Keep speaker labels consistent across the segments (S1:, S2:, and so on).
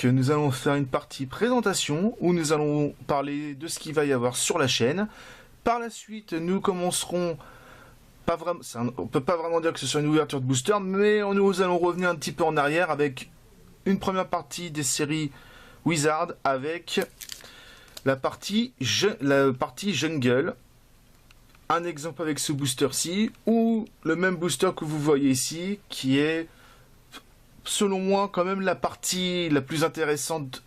S1: nous allons faire une partie présentation où nous allons parler de ce qu'il va y avoir sur la chaîne. Par la suite, nous commencerons, pas vraiment, on peut pas vraiment dire que ce soit une ouverture de booster, mais nous allons revenir un petit peu en arrière avec une première partie des séries Wizard avec la partie Jungle. Un exemple avec ce booster-ci, ou le même booster que vous voyez ici, qui est, selon moi, quand même la partie la plus intéressante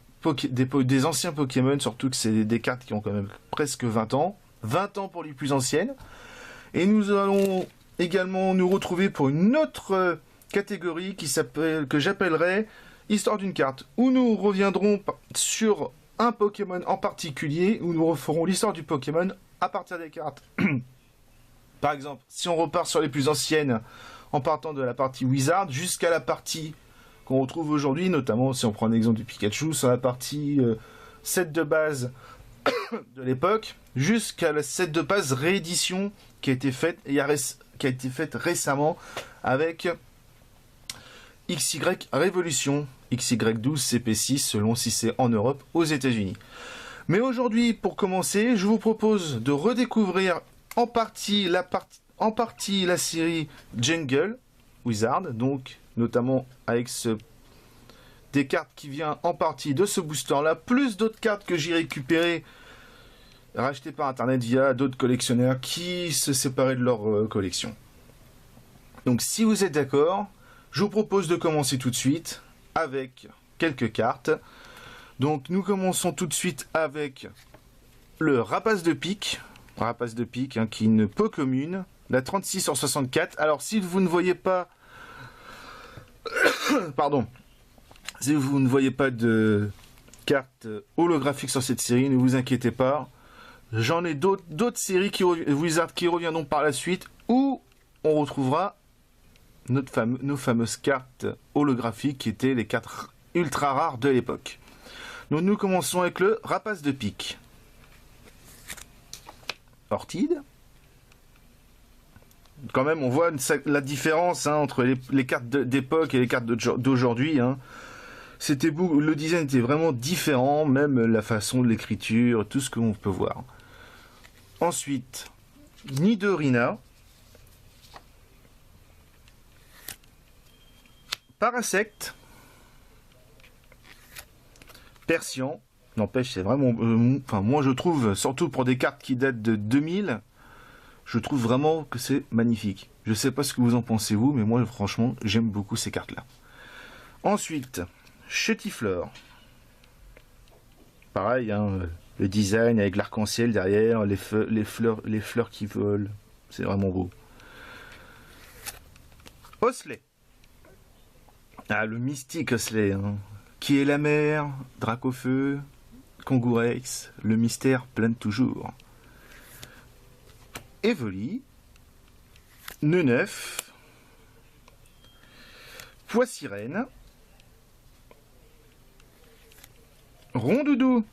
S1: des anciens Pokémon, surtout que c'est des cartes qui ont quand même presque 20 ans. 20 ans pour les plus anciennes. Et nous allons également nous retrouver pour une autre catégorie que j'appellerai Histoire d'une carte, où nous reviendrons sur un Pokémon en particulier, où nous referons l'histoire du Pokémon à partir des cartes. Par exemple, si on repart sur les plus anciennes, en partant de la partie Wizard jusqu'à la partie qu'on retrouve aujourd'hui, notamment si on prend l'exemple du Pikachu, sur la partie set de base de l'époque, jusqu'à la set de base réédition qui a été faite récemment avec XY Révolution, XY12 CP6 selon si c'est en Europe, aux États-Unis. Mais aujourd'hui, pour commencer, je vous propose de redécouvrir en partie la série Jungle Wizard, donc notamment avec des cartes qui viennent en partie de ce booster-là, plus d'autres cartes que j'ai récupérées, rachetées par internet via d'autres collectionneurs qui se séparaient de leur collection. Donc si vous êtes d'accord, je vous propose de commencer tout de suite avec quelques cartes. Donc nous commençons tout de suite avec le Rapace de pique, qui est une peu commune, la 36 sur 64. Alors si vous ne voyez pas, pardon, si vous ne voyez pas de carte holographique sur cette série, ne vous inquiétez pas. J'en ai d'autres séries Wizard qui reviendront par la suite, où on retrouvera nos fameuses cartes holographiques qui étaient les cartes ultra rares de l'époque. Donc nous commençons avec le Rapace de pique. Ortide. Quand même, on voit la différence entre les cartes d'époque et les cartes d'aujourd'hui. C'était le design était vraiment différent, même la façon de l'écriture, tout ce que l'on peut voir. Ensuite, Nidorina. Parasect. Persian. N'empêche, c'est vraiment... moi, je trouve, surtout pour des cartes qui datent de 2000, je trouve vraiment que c'est magnifique. Je sais pas ce que vous en pensez, vous, mais moi, franchement, j'aime beaucoup ces cartes-là. Ensuite, Chetifleur. Pareil, le design avec l'arc-en-ciel derrière, les fleurs qui volent. C'est vraiment beau. Osley. Ah, le mystique Osley, qui est la mer, Dracofeu, Kangourex, le mystère plane toujours. Evoli, Neneuf, Poissirène, Rondoudou.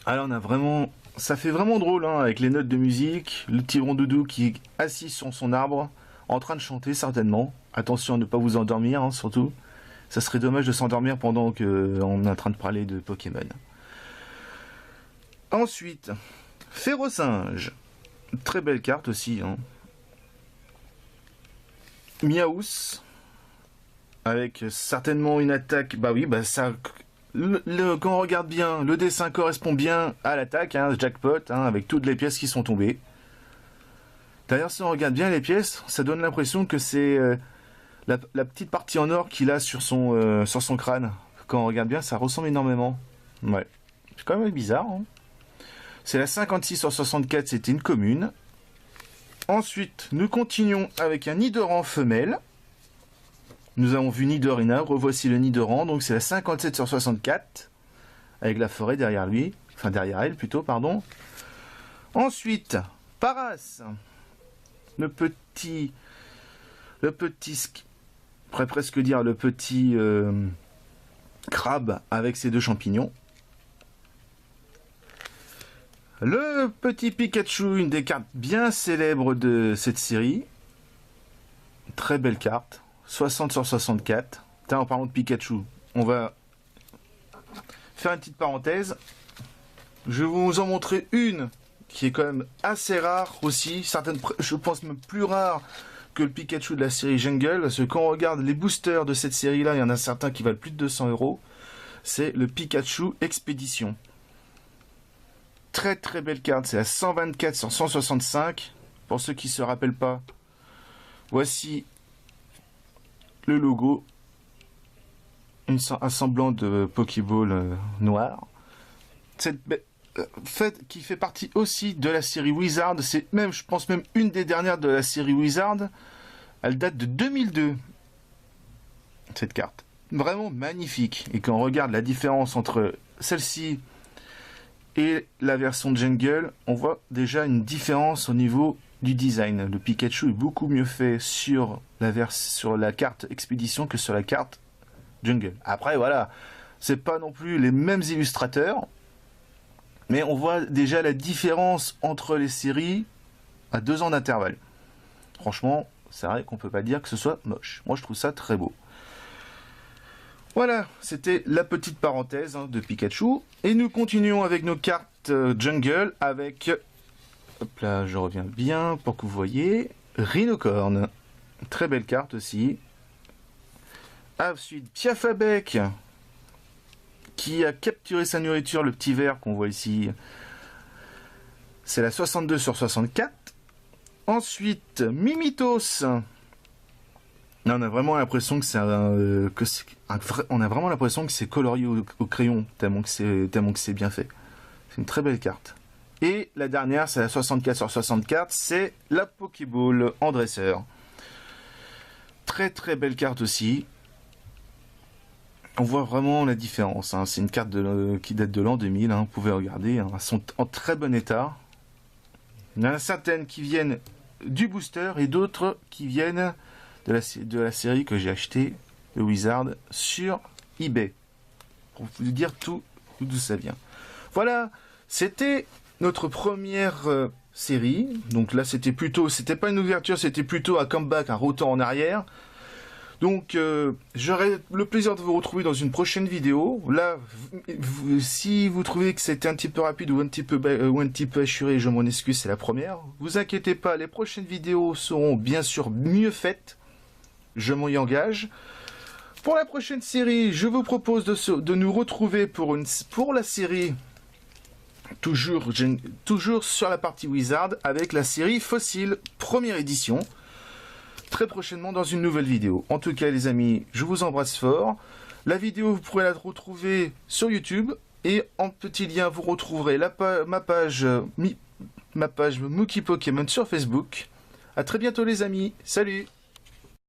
S1: Alors on a vraiment, ça fait vraiment drôle avec les notes de musique, le petit Rondoudou qui est assis sur son arbre, en train de chanter certainement. Attention à ne pas vous endormir, surtout. Ça serait dommage de s'endormir pendant qu'on est en train de parler de Pokémon. Ensuite, Férocinge. Très belle carte aussi. Miaous. Avec certainement une attaque. Bah oui, ça. Quand on regarde bien, le dessin correspond bien à l'attaque. Jackpot, avec toutes les pièces qui sont tombées. D'ailleurs, si on regarde bien les pièces, ça donne l'impression que c'est la petite partie en or qu'il a sur son crâne. Quand on regarde bien, ça ressemble énormément. Ouais. C'est quand même bizarre. C'est la 56 sur 64, c'était une commune. Ensuite, nous continuons avec un Nidoran femelle. Nous avons vu Nidorina, revoici le Nidoran, donc c'est la 57 sur 64, avec la forêt derrière lui, enfin derrière elle plutôt, pardon. Ensuite, Paras, le petit, je pourrais presque dire le petit crabe avec ses deux champignons. Le petit Pikachu, une des cartes bien célèbres de cette série. Très belle carte. 60 sur 64. En parlant de Pikachu, on va faire une petite parenthèse. Je vais vous en montrer une qui est quand même assez rare aussi. Certaines, je pense même plus rare que le Pikachu de la série Jungle. Parce que quand on regarde les boosters de cette série-là, il y en a certains qui valent plus de 200 €. C'est le Pikachu Expédition. Très très belle carte. C'est la 124 sur 165. Pour ceux qui ne se rappellent pas, voici le logo. Un semblant de Pokéball noir. Cette qui fait partie aussi de la série Wizard. C'est même, je pense même une des dernières de la série Wizard. Elle date de 2002. Cette carte. Vraiment magnifique. Et quand on regarde la différence entre celle-ci et la version de Jungle, on voit déjà une différence au niveau du design. Le Pikachu est beaucoup mieux fait sur la carte Expédition que sur la carte Jungle. Après, voilà, c'est pas non plus les mêmes illustrateurs, mais on voit déjà la différence entre les séries à 2 ans d'intervalle. Franchement, c'est vrai qu'on peut pas dire que ce soit moche. Moi, je trouve ça très beau. Voilà, c'était la petite parenthèse de Pikachu. Et nous continuons avec nos cartes Jungle avec... Hop là, je reviens bien pour que vous voyez. Rhinocorn. Très belle carte aussi. Ensuite, Piafabec, qui a capturé sa nourriture, le petit ver qu'on voit ici. C'est la 62 sur 64. Ensuite, Mimitos. Là, on a vraiment l'impression que c'est on a vraiment l'impression que c'est colorié au crayon, tellement que c'est bien fait. C'est une très belle carte. Et la dernière, c'est la 64 sur 64, c'est la Pokéball en dresseur. Très très belle carte aussi. On voit vraiment la différence. C'est une carte qui date de l'an 2000. Vous pouvez regarder. Elles sont en très bon état. Il y en a certaines qui viennent du booster et d'autres qui viennent de la série que j'ai acheté de Wizard sur eBay. Pour vous dire tout d'où ça vient. Voilà, c'était notre première série. Donc là, c'était pas une ouverture, c'était plutôt un comeback, un retour en arrière. Donc, j'aurai le plaisir de vous retrouver dans une prochaine vidéo. Là, si vous trouvez que c'était un petit peu rapide ou un petit peu assuré, je m'en excuse, c'est la première. Vous inquiétez pas, les prochaines vidéos seront bien sûr mieux faites. Je m'y engage. Pour la prochaine série, je vous propose de nous retrouver pour la série, toujours sur la partie Wizard, avec la série Fossile, première édition. Très prochainement dans une nouvelle vidéo. En tout cas, les amis, je vous embrasse fort. La vidéo, vous pourrez la retrouver sur YouTube. Et en petit lien, vous retrouverez ma page Mookie Pokémon sur Facebook. A très bientôt, les amis. Salut!